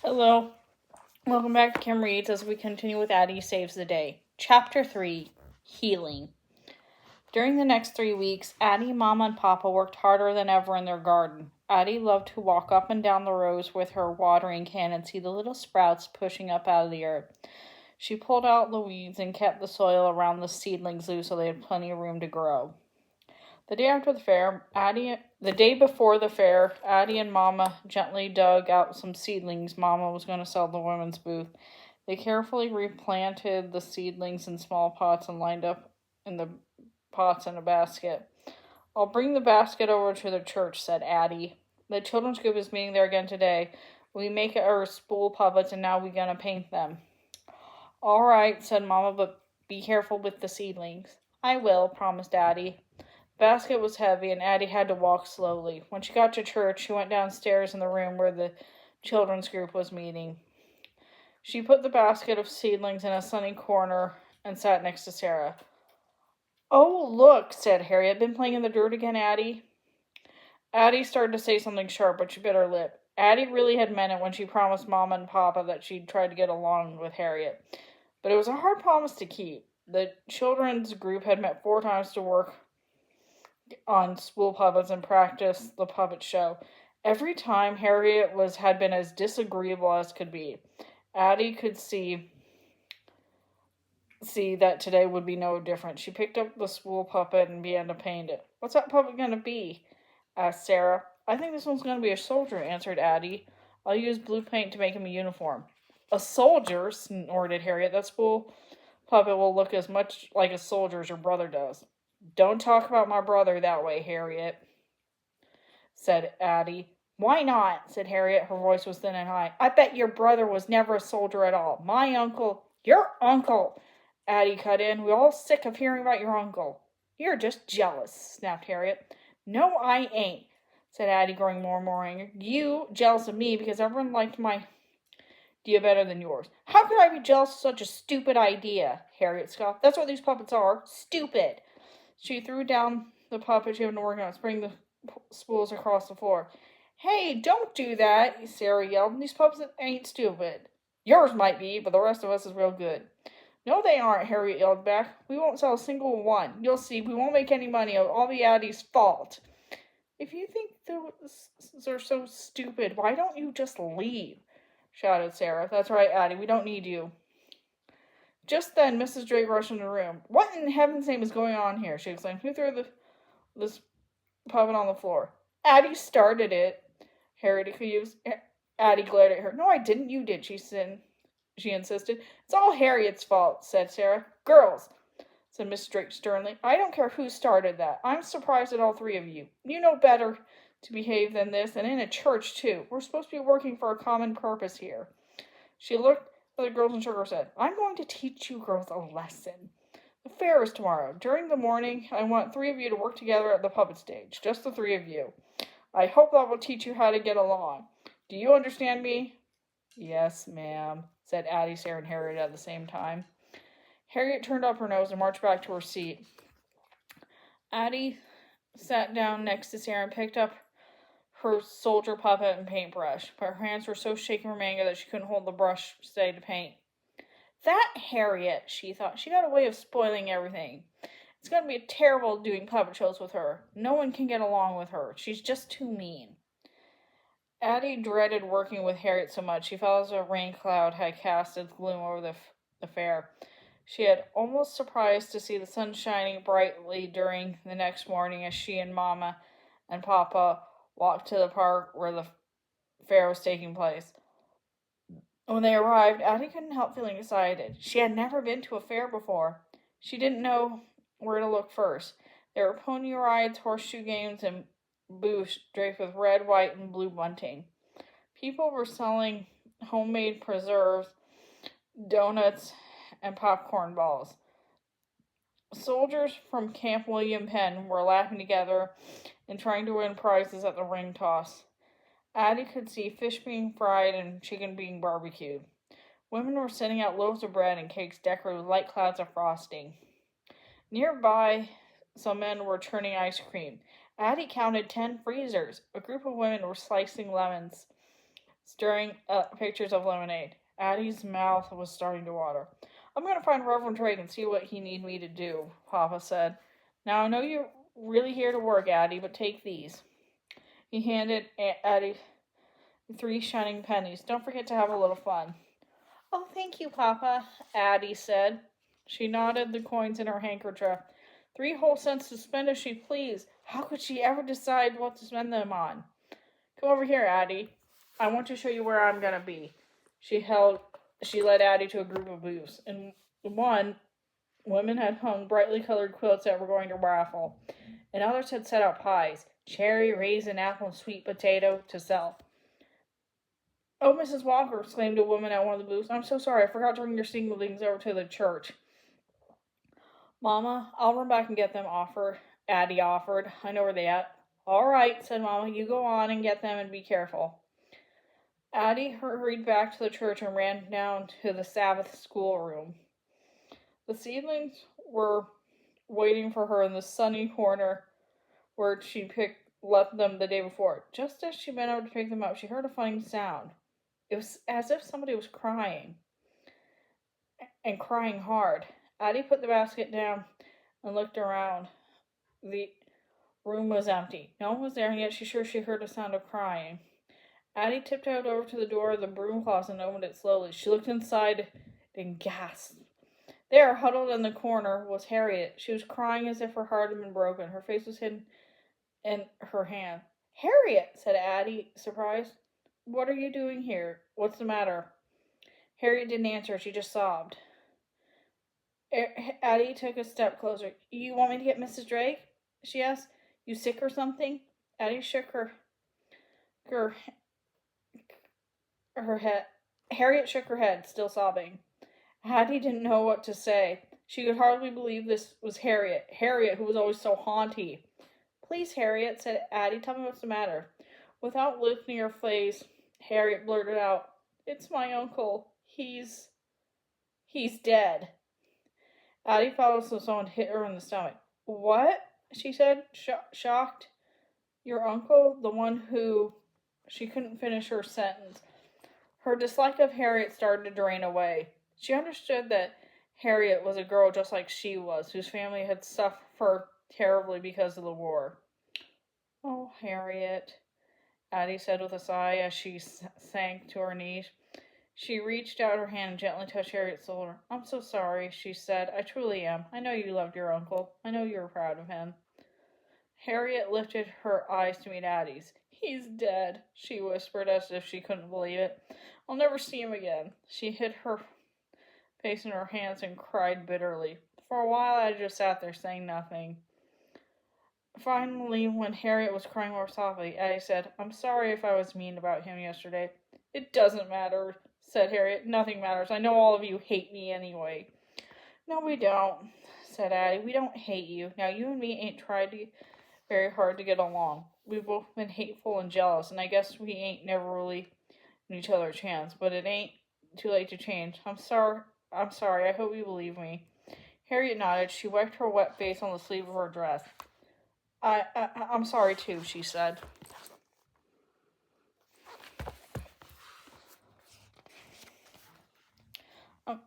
Hello, welcome back to Kim Reads as we continue with Addy Saves the Day. Chapter 3, Healing. During the next 3 weeks, Addy, Mama, and Papa worked harder than ever in their garden. Addy loved to walk up and down the rows with her watering can and see the little sprouts pushing up out of the earth. She pulled out the weeds and kept the soil around the seedlings loose so they had plenty of room to grow. The day before the fair, Addy and Mama gently dug out some seedlings Mama was going to sell at the women's booth. They carefully replanted the seedlings in small pots and lined up in the pots in a basket. "I'll bring the basket over to the church," said Addy. "The children's group is meeting there again today. We make our spool puppets and now we're going to paint them." "All right," said Mama, "but be careful with the seedlings." "I will," promised Addy. The basket was heavy, and Addy had to walk slowly. When she got to church, she went downstairs in the room where the children's group was meeting. She put the basket of seedlings in a sunny corner and sat next to Sarah. "Oh, look," said Harriet. "Been playing in the dirt again, Addy?" Addy started to say something sharp, but she bit her lip. Addy really had meant it when she promised Mama and Papa that she'd try to get along with Harriet. But it was a hard promise to keep. The children's group had met 4 times to work on spool puppets and practice the puppet show. Every time Harriet had been as disagreeable as could be. Addy could see that today would be no different. She picked up the spool puppet and began to paint it. "What's that puppet going to be?" asked Sarah. "I think this one's going to be a soldier," answered Addy. "I'll use blue paint to make him a uniform." "A soldier?" snorted Harriet. "That spool puppet will look as much like a soldier as your brother does." "Don't talk about my brother that way, Harriet," said Addy. "Why not?" said Harriet. Her voice was thin and high. "I bet your brother was never a soldier at all. My uncle—" "Your uncle!" Addy cut in. "We're all sick of hearing about your uncle." "You're just jealous," snapped Harriet. "No, I ain't," said Addy, growing more and more angry. "You jealous of me because everyone liked my idea better than yours." "How could I be jealous of such a stupid idea?" Harriet scoffed. "That's what these puppets are. Stupid." She threw down the puppet she had been working on, spraying the spools across the floor. "Hey, don't do that," Sarah yelled. "These puppets ain't stupid. Yours might be, but the rest of us is real good." "No, they aren't," Harriet yelled back. "We won't sell a single one. You'll see. We won't make any money. It'll all be Addy's fault." "If you think those are so stupid, why don't you just leave?" shouted Sarah. "That's right, Addy. We don't need you." Just then, Mrs. Drake rushed into the room. "What in heaven's name is going on here?" she exclaimed. "Who threw this puppet on the floor?" "Addy started it," Harriet accused. Addy glared at her. "No, I didn't. You did," she insisted. "It's all Harriet's fault," said Sarah. "Girls," said Mrs. Drake sternly, "I don't care who started that. I'm surprised at all 3 of you. You know better to behave than this, and in a church, too. We're supposed to be working for a common purpose here." She looked at the girls and shook her head. "I'm going to teach you girls a lesson. The fair is tomorrow. During the morning, I want 3 of you to work together at the puppet stage. Just the 3 of you. I hope that will teach you how to get along. Do you understand me?" "Yes, ma'am," said Addy, Sarah, and Harriet at the same time. Harriet turned up her nose and marched back to her seat. Addy sat down next to Sarah and picked up her soldier puppet and paintbrush, but her hands were so shaken from anger that she couldn't hold the brush steady to paint. "That Harriet," she thought. "She got a way of spoiling everything. It's going to be terrible doing puppet shows with her. No one can get along with her. She's just too mean." Addy dreaded working with Harriet so much. She felt as a rain cloud had cast its gloom over the fair. She had almost surprised to see the sun shining brightly during the next morning as she and Mama and Papa walked to the park where the fair was taking place. When they arrived, Addy couldn't help feeling excited. She had never been to a fair before. She didn't know where to look first. There were pony rides, horseshoe games, and booths draped with red, white, and blue bunting. People were selling homemade preserves, donuts, and popcorn balls. Soldiers from Camp William Penn were laughing together and trying to win prizes at the ring toss. Addy could see fish being fried and chicken being barbecued. Women were sending out loaves of bread and cakes decorated with light clouds of frosting. Nearby, some men were churning ice cream. Addy counted 10 freezers. A group of women were slicing lemons. stirring pictures of lemonade. Addy's mouth was starting to water. I'm going to find Reverend Drake and see what he need me to do, Papa said. Now, I know you're really here to work, Addy, but take these. He handed Addy 3 shining pennies. Don't forget to have a little fun. Oh, thank you, Papa, Addy said. She nodded the coins in her handkerchief. 3 whole cents to spend as she pleased. How could she ever decide what to spend them on? Come over here, Addy. I want to show you where I'm gonna be. She led Addy to a group of booths. In one, women had hung brightly colored quilts that were going to raffle, and others had set out pies, cherry, raisin, apple, and sweet potato, to sell. Oh, Mrs. Walker, exclaimed a woman at one of the booths. I'm so sorry, I forgot to bring your seedlings over to the church. Mama, I'll run back and get them, Addy offered. I know where they at. All right, said Mama. You go on and get them and be careful. Addy hurried back to the church and ran down to the Sabbath schoolroom. The seedlings were waiting for her in the sunny corner where she left them the day before. Just as she bent over to pick them up, she heard a funny sound. It was as if somebody was crying, and crying hard. Addy put the basket down and looked around. The room was empty. No one was there, and yet she heard a sound of crying. Addy tiptoed over to the door of the broom closet and opened it slowly. She looked inside and gasped. There, huddled in the corner, was Harriet. She was crying as if her heart had been broken. Her face was hidden in her hand. Harriet, said Addy, surprised. What are you doing here? What's the matter? Harriet didn't answer. She just sobbed. Addy took a step closer. You want me to get Mrs. Drake? She asked. You sick or something? Addy shook her head. Harriet shook her head, still sobbing. Addy didn't know what to say. She could hardly believe this was Harriet. Harriet, who was always so haughty. Please, Harriet, said Addy, tell me what's the matter. Without lifting her face, Harriet blurted out, It's my uncle. He's dead. Addy felt as though someone hit her in the stomach. What? She said, shocked. Your uncle? The one who... She couldn't finish her sentence. Her dislike of Harriet started to drain away. She understood that Harriet was a girl just like she was, whose family had suffered terribly because of the war. Oh, Harriet, Addy said with a sigh as she sank to her knees. She reached out her hand and gently touched Harriet's shoulder. I'm so sorry, she said. I truly am. I know you loved your uncle. I know you were proud of him. Harriet lifted her eyes to meet Addy's. He's dead, she whispered as if she couldn't believe it. I'll never see him again. She hid her face in her hands and cried bitterly. For a while, Addy just sat there saying nothing. Finally, when Harriet was crying more softly, Addy said, I'm sorry if I was mean about him yesterday. It doesn't matter, said Harriet. Nothing matters. I know all of you hate me anyway. No, we don't, said Addy. We don't hate you. Now, you and me ain't tried very hard to get along. We've both been hateful and jealous, and I guess we ain't never really given each other a chance, but it ain't too late to change. I'm sorry. I hope you believe me. Harriet nodded. She wiped her wet face on the sleeve of her dress. I'm sorry too, she said.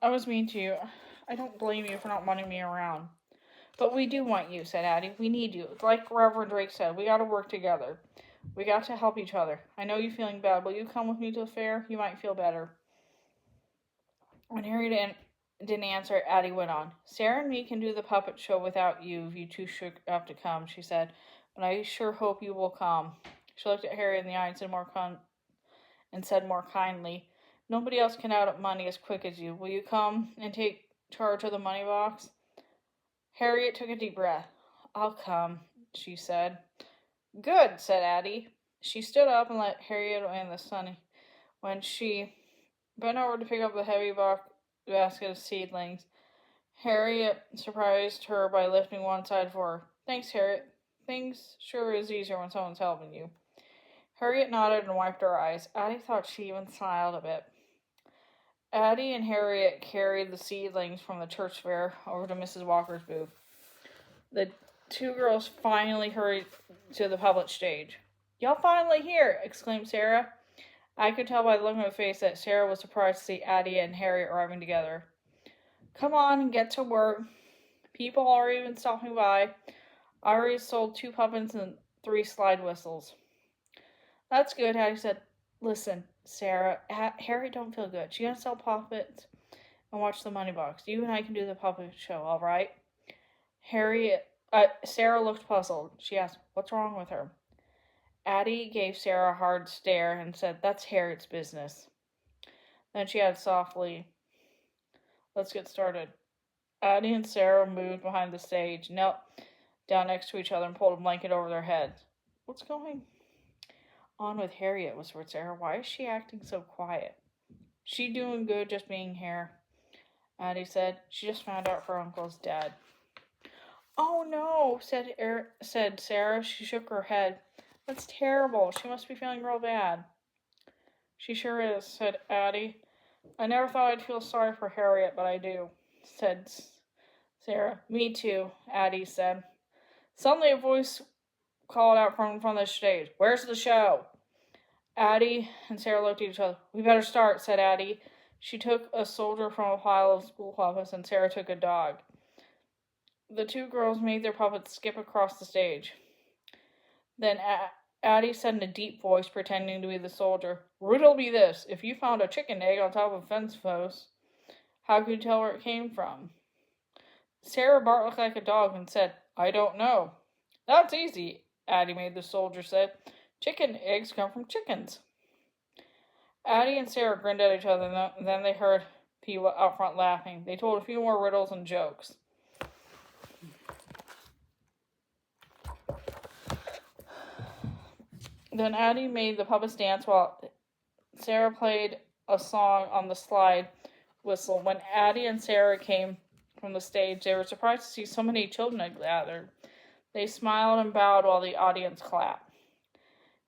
I was mean to you. I don't blame you for not wanting me around. But we do want you, said Addy. We need you. Like Reverend Drake said, we gotta work together. We got to help each other. I know you're feeling bad. Will you come with me to the fair? You might feel better. When Harriet didn't answer, Addy went on. Sarah and me can do the puppet show without you if you two should have to come, she said. But I sure hope you will come. She looked at Harriet in the eye and said more kindly, Nobody else can add up money as quick as you. Will you come and take charge of the money box? Harriet took a deep breath. I'll come, she said. Good, said Addy. She stood up and let Harriet in the sun. When she bent over to pick up the heavy basket of seedlings, Harriet surprised her by lifting one side for her. Thanks, Harriet. Things sure is easier when someone's helping you. Harriet nodded and wiped her eyes. Addy thought she even smiled a bit. Addy and Harriet carried the seedlings from the church fair over to Mrs. Walker's booth. The two girls finally hurried to the public stage. Y'all finally here, exclaimed Sarah. I could tell by the look on her face that Sarah was surprised to see Addie and Harriet arriving together. Come on and get to work. People are even stopping by. I already sold 2 puppets and 3 slide whistles. That's good, Addie said. Listen, Sarah, Harriet don't feel good. She's gonna sell puppets and watch the money box. You and I can do the puppet show, all right? Sarah looked puzzled. She asked, what's wrong with her? Addie gave Sarah a hard stare and said, that's Harriet's business. Then she added softly, let's get started. Addie and Sarah moved behind the stage, knelt down next to each other, and pulled a blanket over their heads. What's going on with Harriet? Whispered Sarah. Why is she acting so quiet? She doing good just being here, Addie said. She just found out her uncle's dead. Oh no, said Sarah. She shook her head. That's terrible. She must be feeling real bad. She sure is, said Addie. I never thought I'd feel sorry for Harriet, but I do, said Sarah. Me too, Addie said. Suddenly a voice called out from the stage. Where's the show? Addie and Sarah looked at each other. We better start, said Addie. She took a soldier from a pile of school puppets, and Sarah took a dog. The 2 girls made their puppets skip across the stage. Then Addie said in a deep voice, pretending to be the soldier, Riddle me this. If you found a chicken egg on top of a fence post, how could you tell where it came from? Sarah barked like a dog and said, I don't know. That's easy, Addie made the soldier say. Chicken eggs come from chickens. Addie and Sarah grinned at each other, and then they heard people out front laughing. They told a few more riddles and jokes. Then Addie made the puppets dance while Sarah played a song on the slide whistle. When Addie and Sarah came from the stage, they were surprised to see so many children had gathered. They smiled and bowed while the audience clapped.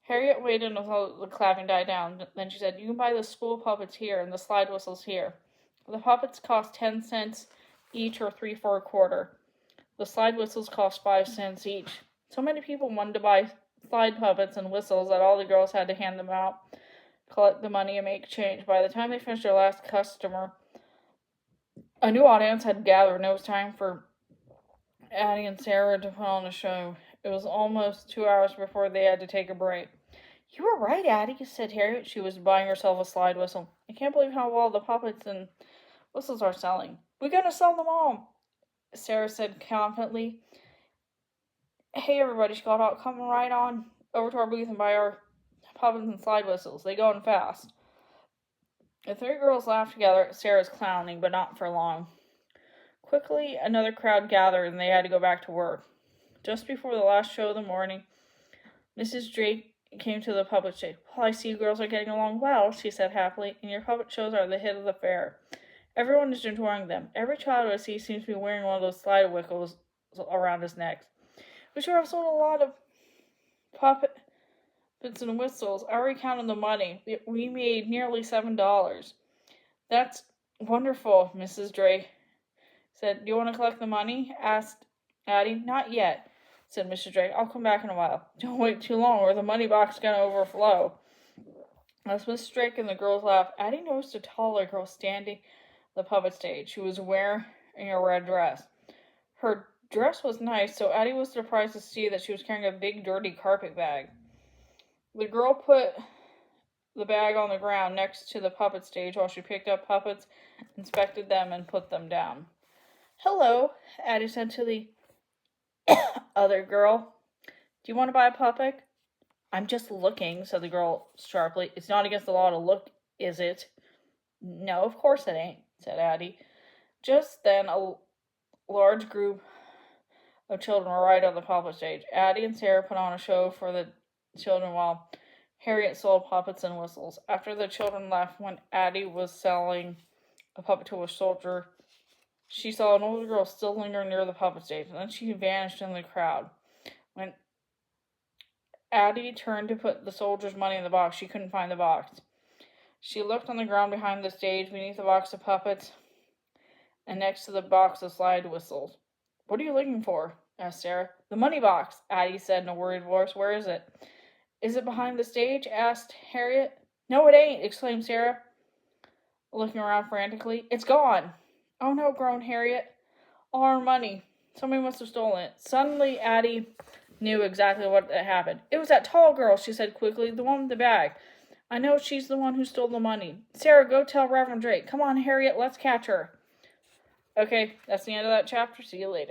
Harriet waited until the clapping died down. Then she said, You can buy the spool puppets here and the slide whistles here. The puppets cost 10 cents each or 3 for a quarter. The slide whistles cost 5 cents each. So many people wanted to buy slide puppets and whistles that all the girls had to hand them out, collect the money, and make change. By the time they finished their last customer, a new audience had gathered, and it was time for Addie and Sarah to put on a show. It was almost 2 hours before they had to take a break. You were right, Addie, said Harriet. She was buying herself a slide whistle. I can't believe how well the puppets and whistles are selling. We're going to sell them all, Sarah said confidently. Hey, everybody, she called out. Come right on over to our booth and buy our puppets and slide whistles. They go in fast. The 3 girls laughed together at Sarah's clowning, but not for long. Quickly, another crowd gathered, and they had to go back to work. Just before the last show of the morning, Mrs. Drake came to the puppet stage. Well, I see you girls are getting along well, she said happily, and your puppet shows are the hit of the fair. Everyone is enjoying them. Every child I see seems to be wearing one of those slide whistles around his neck. We sure have sold a lot of puppets and whistles. I already counted the money. We made nearly $7. That's wonderful, Mrs. Drake said. Do you want to collect the money? Asked Addie. Not yet, said Mr. Drake. I'll come back in a while. Don't wait too long or the money box is going to overflow. As Mrs. Drake and the girls laughed, Addie noticed a taller girl standing on the puppet stage. She was wearing a red dress. Her dress was nice, so Addie was surprised to see that she was carrying a big, dirty carpet bag. The girl put the bag on the ground next to the puppet stage while she picked up puppets, inspected them, and put them down. Hello, Addie said to the other girl. Do you want to buy a puppet? I'm just looking, said the girl sharply. It's not against the law to look, is it? No, of course it ain't, said Addie. Just then, a large group of children were right on the puppet stage. Addie and Sarah put on a show for the children while Harriet sold puppets and whistles. After the children left, when Addie was selling a puppet to a soldier, she saw an older girl still lingering near the puppet stage, and then she vanished in the crowd. When Addie turned to put the soldier's money in the box, she couldn't find the box. She looked on the ground behind the stage, beneath the box of puppets, and next to the box of slide whistles. What are you looking for? Asked Sarah. The money box, Addie said in a worried voice. Where is it? Is it behind the stage? Asked Harriet. No, it ain't, exclaimed Sarah, looking around frantically. It's gone. Oh no, groaned Harriet. All our money. Somebody must have stolen it. Suddenly, Addie knew exactly what had happened. It was that tall girl, she said quickly, the one with the bag. I know she's the one who stole the money. Sarah, go tell Reverend Drake. Come on, Harriet, let's catch her. Okay, that's the end of that chapter. See you later.